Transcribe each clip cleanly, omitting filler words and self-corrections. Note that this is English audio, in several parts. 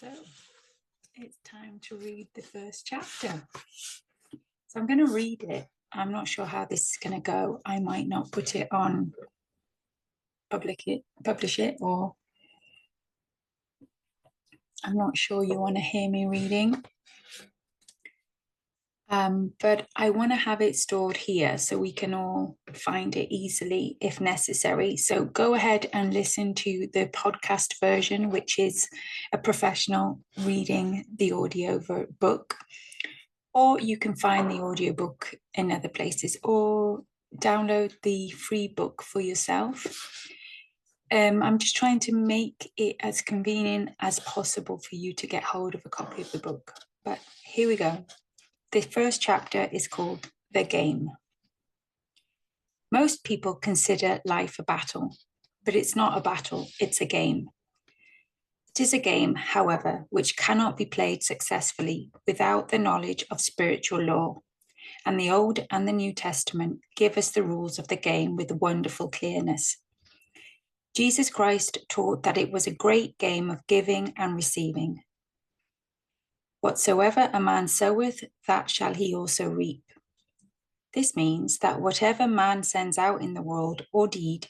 So it's time to read the first chapter. So I'm going to read it. I'm not sure how this is going to go. I might not put it on, publish it, or I'm not sure you want to hear me reading. But I want to have it stored here so we can all find it easily if necessary. So go ahead and listen to the podcast version, which is a professional reading the audio book. Or you can find the audiobook in other places, or download the free book for yourself. I'm just trying to make it as convenient as possible for you to get hold of a copy of the book. But here we go. The first chapter is called The Game. Most people consider life a battle, but it's not a battle, it's a game. It is a game, however, which cannot be played successfully without the knowledge of spiritual law. And the Old and the New Testament give us the rules of the game with wonderful clearness. Jesus Christ taught that it was a great game of giving and receiving. Whatsoever a man soweth, that shall he also reap. This means that whatever man sends out in the world or deed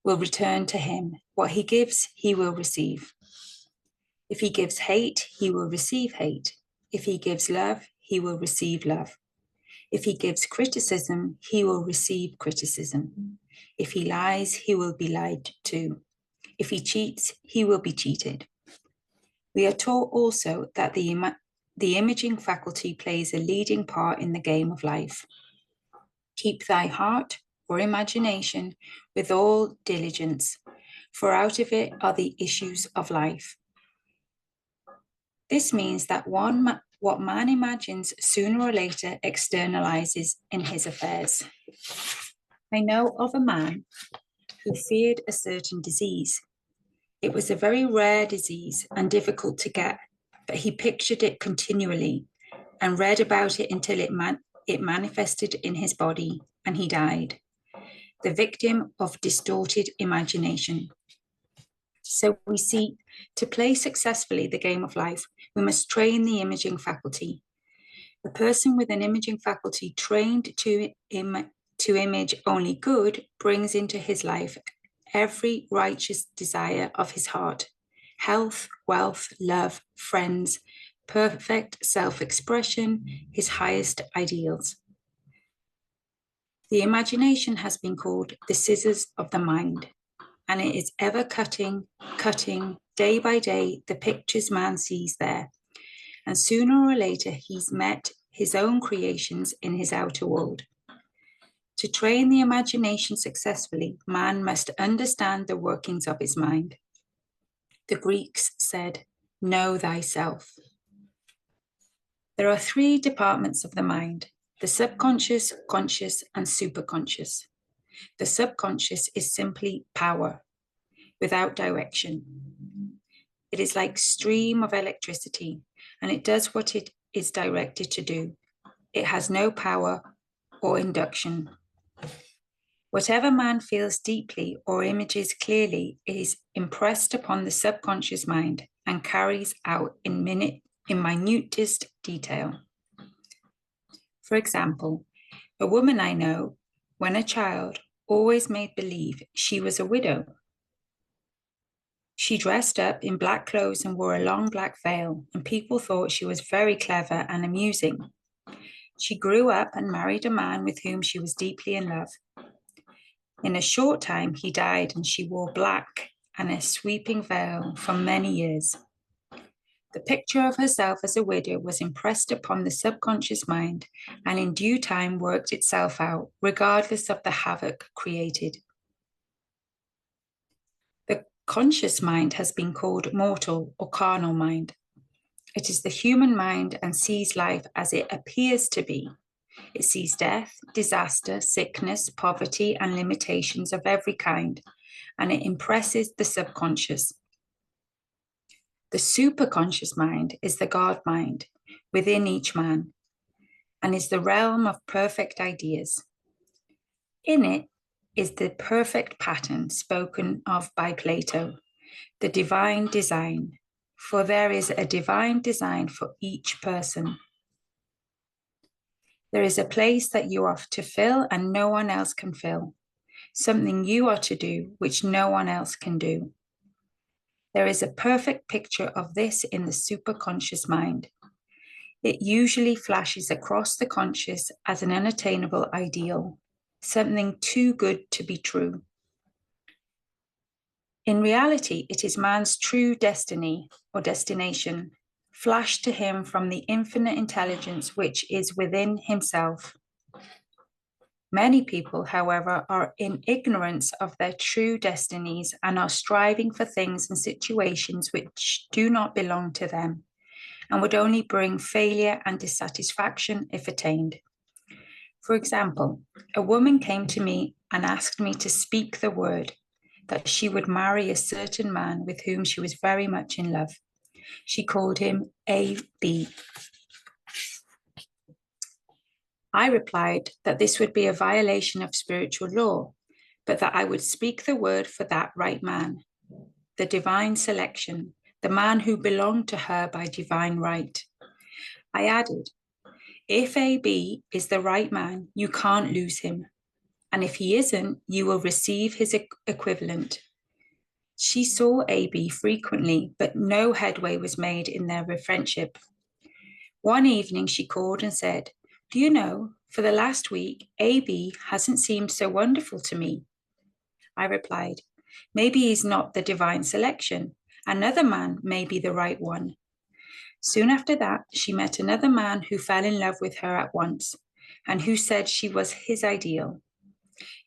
will return to him. What he gives, he will receive. If he gives hate, he will receive hate. If he gives love, he will receive love. If he gives criticism, he will receive criticism. If he lies, he will be lied to. If he cheats, he will be cheated. We are taught also that the imaging faculty plays a leading part in the game of life. Keep thy heart or imagination with all diligence, for out of it are the issues of life. This means that what man imagines sooner or later externalizes in his affairs. I know of a man who feared a certain disease. It was a very rare disease and difficult to get, but he pictured it continually and read about it until it manifested in his body, and he died, the victim of distorted imagination. So we see, to play successfully the game of life, we must train the imaging faculty. A person with an imaging faculty trained to image only good brings into his life every righteous desire of his heart: health, wealth, love, friends, perfect self-expression, his highest ideals. The imagination has been called the scissors of the mind, and it is ever cutting, day by day, the pictures man sees there. And sooner or later, he's met his own creations in his outer world. To train the imagination successfully, man must understand the workings of his mind. The Greeks said, "Know thyself." There are three departments of the mind: the subconscious, conscious, and superconscious. The subconscious is simply power, without direction. It is like a stream of electricity, and it does what it is directed to do. It has no power or induction. Whatever man feels deeply or images clearly is impressed upon the subconscious mind and carries out in minutest detail. For example, a woman I know, when a child, always made believe she was a widow. She dressed up in black clothes and wore a long black veil, and people thought she was very clever and amusing. She grew up and married a man with whom she was deeply in love. In a short time, he died, and she wore black and a sweeping veil for many years. The picture of herself as a widow was impressed upon the subconscious mind, and in due time worked itself out, regardless of the havoc created. The conscious mind has been called mortal or carnal mind. It is the human mind and sees life as it appears to be. It sees death, disaster, sickness, poverty, and limitations of every kind, and it impresses the subconscious. The superconscious mind is the God mind within each man, and is the realm of perfect ideas. In it is the perfect pattern spoken of by Plato, the divine design, for there is a divine design for each person. There is a place that you are to fill and no one else can fill, something you are to do which no one else can do. There is a perfect picture of this in the superconscious mind. It usually flashes across the conscious as an unattainable ideal, something too good to be true. In reality, it is man's true destiny or destination, flashed to him from the infinite intelligence which is within himself. Many people, however, are in ignorance of their true destinies and are striving for things and situations which do not belong to them and would only bring failure and dissatisfaction if attained. For example, a woman came to me and asked me to speak the word that she would marry a certain man with whom she was very much in love. She called him A.B. I replied that this would be a violation of spiritual law, but that I would speak the word for that right man, the divine selection, the man who belonged to her by divine right. I added, if A.B. is the right man, you can't lose him. And if he isn't, you will receive his equivalent. She saw A.B. frequently, but no headway was made in their friendship. One evening she called and said, do you know, for the last week, A.B. hasn't seemed so wonderful to me. I replied, maybe he's not the divine selection. Another man may be the right one. Soon after that, she met another man who fell in love with her at once and who said she was his ideal.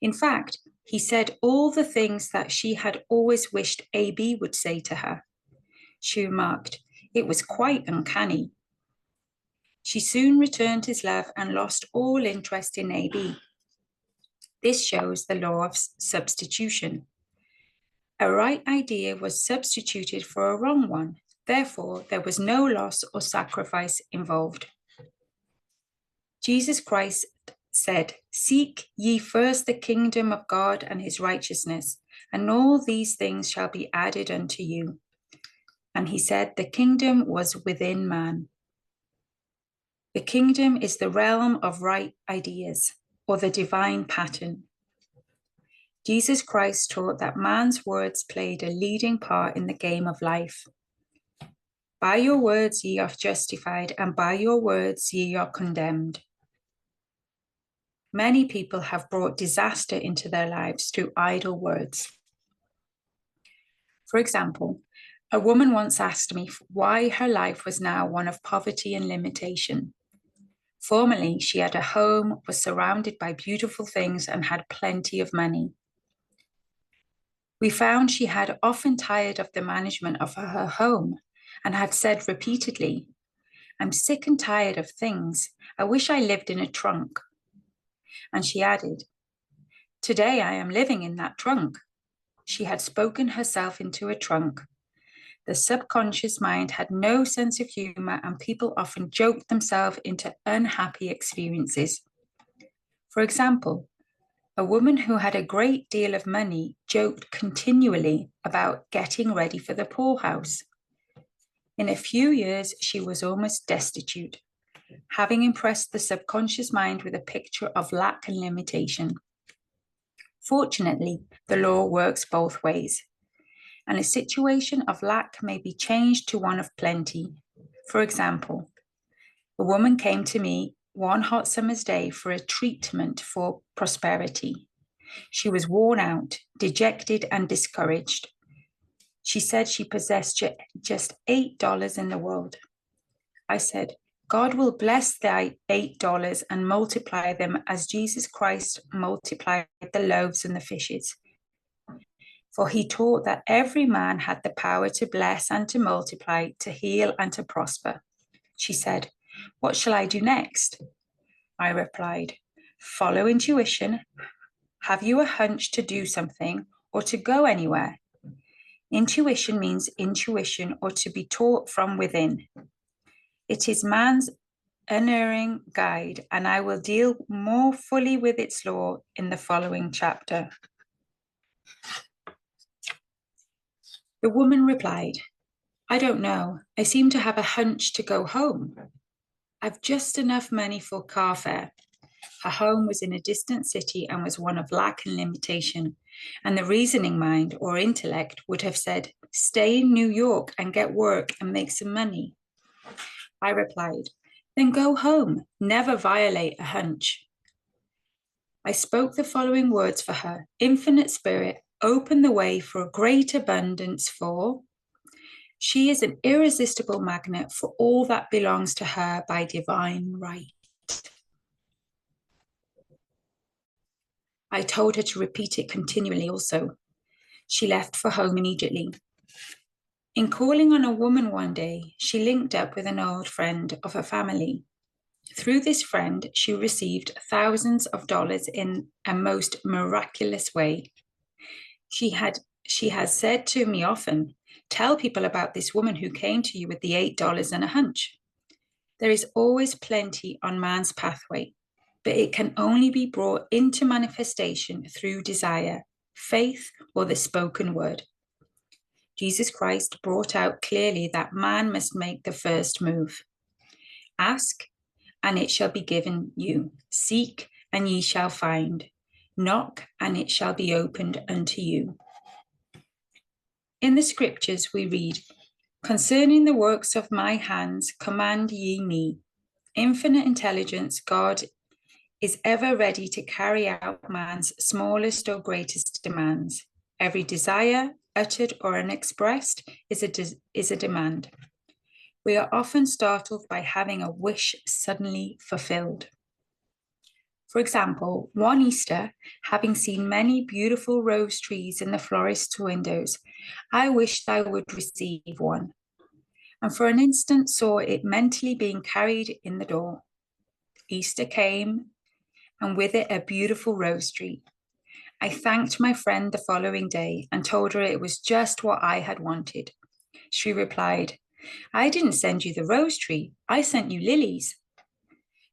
In fact, he said all the things that she had always wished A.B. would say to her. She remarked, it was quite uncanny. She soon returned his love and lost all interest in A.B. This shows the law of substitution. A right idea was substituted for a wrong one. Therefore, there was no loss or sacrifice involved. Jesus Christ said, seek ye first the kingdom of God and his righteousness, and all these things shall be added unto you. And he said, the kingdom was within man. The kingdom is the realm of right ideas, or the divine pattern. Jesus Christ taught that man's words played a leading part in the game of life. By your words ye are justified, and by your words ye are condemned. Many people have brought disaster into their lives through idle words. For example, a woman once asked me why her life was now one of poverty and limitation. Formerly, she had a home, was surrounded by beautiful things, and had plenty of money. We found she had often tired of the management of her home and had said repeatedly, I'm sick and tired of things. I wish I lived in a trunk. And she added, today I am living in that trunk. She had spoken herself into a trunk. The subconscious mind had no sense of humor, and people often joked themselves into unhappy experiences. For example, a woman who had a great deal of money joked continually about getting ready for the poorhouse. In a few years, she was almost destitute, having impressed the subconscious mind with a picture of lack and limitation. Fortunately, the law works both ways, and a situation of lack may be changed to one of plenty. For example, a woman came to me one hot summer's day for a treatment for prosperity. She was worn out, dejected, and discouraged. She said she possessed just $8 in the world. I said, God will bless the $8 and multiply them as Jesus Christ multiplied the loaves and the fishes. For he taught that every man had the power to bless and to multiply, to heal and to prosper. She said, what shall I do next? I replied, follow intuition. Have you a hunch to do something or to go anywhere? Intuition means intuition or to be taught from within. It is man's unerring guide, and I will deal more fully with its law in the following chapter. The woman replied, I don't know. I seem to have a hunch to go home. I've just enough money for car fare. Her home was in a distant city and was one of lack and limitation. And the reasoning mind or intellect would have said, stay in New York and get work and make some money. I replied, then go home, never violate a hunch. I spoke the following words for her. Infinite Spirit, open the way for a great abundance for. She is an irresistible magnet for all that belongs to her by divine right. I told her to repeat it continually also. She left for home immediately. In calling on a woman one day, she linked up with an old friend of her family. Through this friend, she received thousands of dollars in a most miraculous way. She has said to me often, tell people about this woman who came to you with the $8 and a hunch. There is always plenty on man's pathway, but it can only be brought into manifestation through desire, faith, or the spoken word. Jesus Christ brought out clearly that man must make the first move. Ask, and it shall be given you. Seek, and ye shall find. Knock, and it shall be opened unto you. In the scriptures we read, concerning the works of my hands, command ye me. Infinite intelligence, God is ever ready to carry out man's smallest or greatest demands. Every desire, uttered or unexpressed, is a demand. We are often startled by having a wish suddenly fulfilled. For example, one Easter, having seen many beautiful rose trees in the florist's windows, I wished I would receive one, and for an instant saw it mentally being carried in the door. Easter came, and with it a beautiful rose tree. I thanked my friend the following day and told her it was just what I had wanted. She replied, I didn't send you the rose tree, I sent you lilies.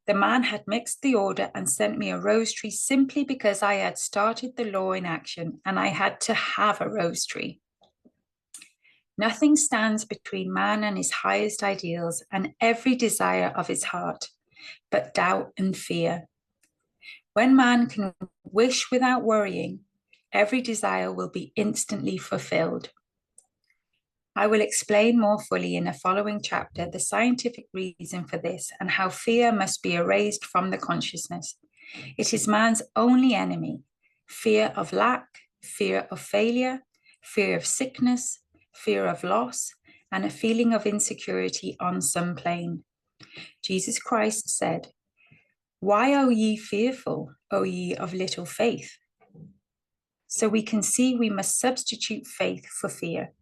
The man had mixed the order and sent me a rose tree simply because I had started the law in action and I had to have a rose tree. Nothing stands between man and his highest ideals and every desire of his heart, but doubt and fear. When man can wish without worrying, every desire will be instantly fulfilled. I will explain more fully in the following chapter the scientific reason for this and how fear must be erased from the consciousness. It is man's only enemy: fear of lack, fear of failure, fear of sickness, fear of loss, and a feeling of insecurity on some plane. Jesus Christ said, why are ye fearful, O ye of little faith? So we can see we must substitute faith for fear.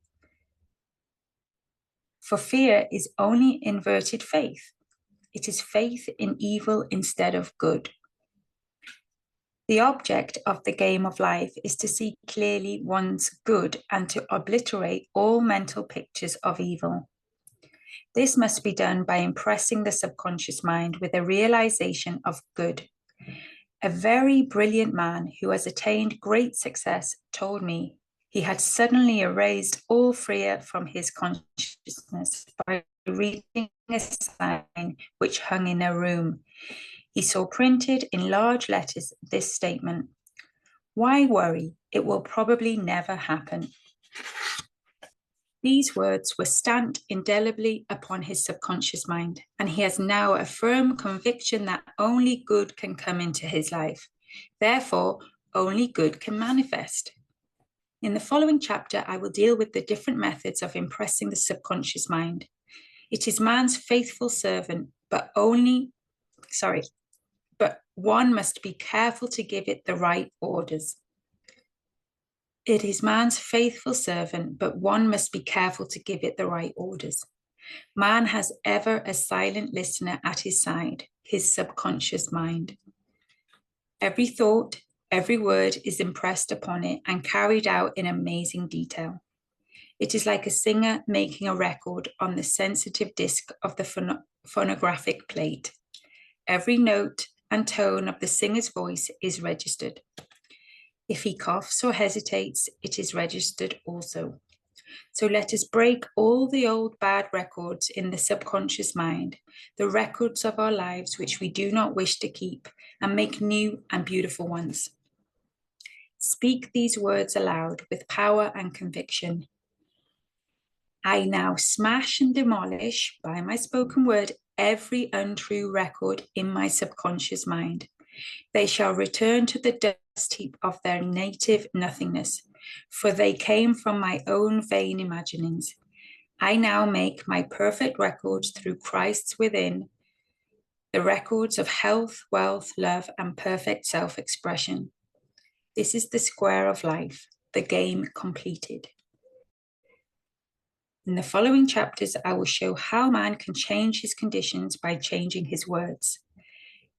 For fear is only inverted faith. It is faith in evil instead of good. The object of the game of life is to see clearly one's good and to obliterate all mental pictures of evil. This must be done by impressing the subconscious mind with a realization of good. A very brilliant man who has attained great success told me he had suddenly erased all fear from his consciousness by reading a sign which hung in a room. He saw printed in large letters this statement, why worry? It will probably never happen. These words were stamped indelibly upon his subconscious mind, and he has now a firm conviction that only good can come into his life. Therefore, only good can manifest. In the following chapter, I will deal with the different methods of impressing the subconscious mind. It is man's faithful servant, but one must be careful to give it the right orders. It is man's faithful servant, but one must be careful to give it the right orders. Man has ever a silent listener at his side, his subconscious mind. Every thought, every word is impressed upon it and carried out in amazing detail. It is like a singer making a record on the sensitive disc of the phonographic plate. Every note and tone of the singer's voice is registered. If he coughs or hesitates, it is registered also. So let us break all the old bad records in the subconscious mind, the records of our lives which we do not wish to keep, and make new and beautiful ones. Speak these words aloud with power and conviction. I now smash and demolish by my spoken word every untrue record in my subconscious mind. They shall return to the dust heap of their native nothingness, for they came from my own vain imaginings. I now make my perfect records through Christ's within, the records of health, wealth, love, and perfect self-expression. This is the square of life, the game completed. In the following chapters, I will show how man can change his conditions by changing his words.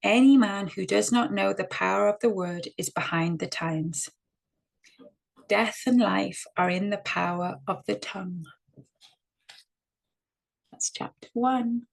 Any man who does not know the power of the word is behind the times. Death and life are in the power of the tongue. That's chapter 1.